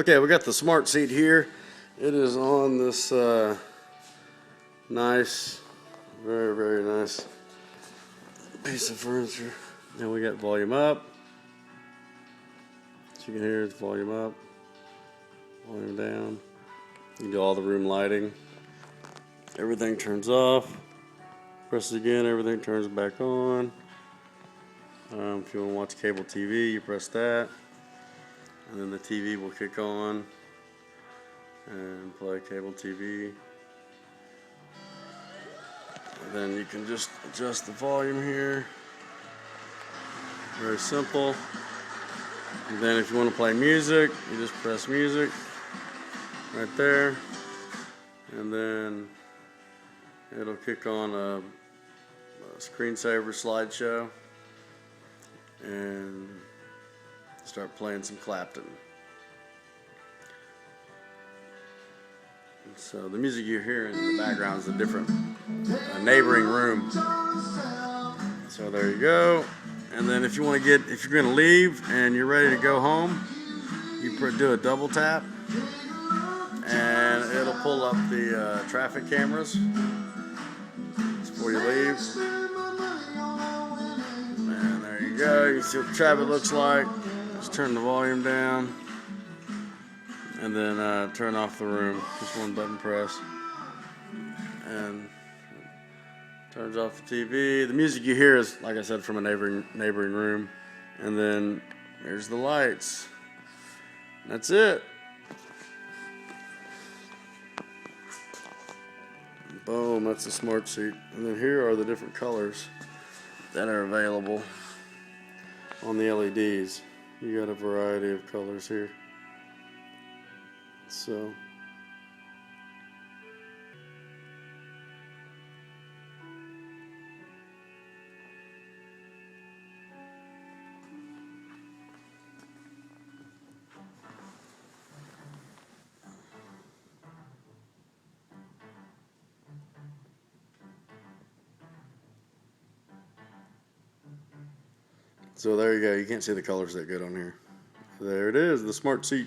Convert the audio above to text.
Okay, we got the smart seat here. It is on this nice, very, very nice piece of furniture. And we got volume up. As you can hear, it's volume up, volume down. You can do all the room lighting. Everything turns off. Press it again, everything turns back on. If you want to watch cable TV, you press that. And then the TV will kick on and play cable TV. And then you can just adjust the volume here. Very simple. And then if you want to play music, you just press music right there. And then it'll kick on a screensaver slideshow and start playing some Clapton. And so the music you hear in the background is a neighboring room. So there you go. And then if you're going to leave and you're ready to go home, you do a double tap and it'll pull up the traffic cameras before you leave. And there you go. You can see what the traffic looks like. Just turn the volume down and then turn off the room. Just one button press. And turns off the TV. The music you hear is, like I said, from a neighboring room. And then there's the lights. That's it. Boom, that's the smart seat. And then here are the different colors that are available on the LEDs. You got a variety of colors here. So there you go. You can't see the colors that good on here. There it is, the smart seat.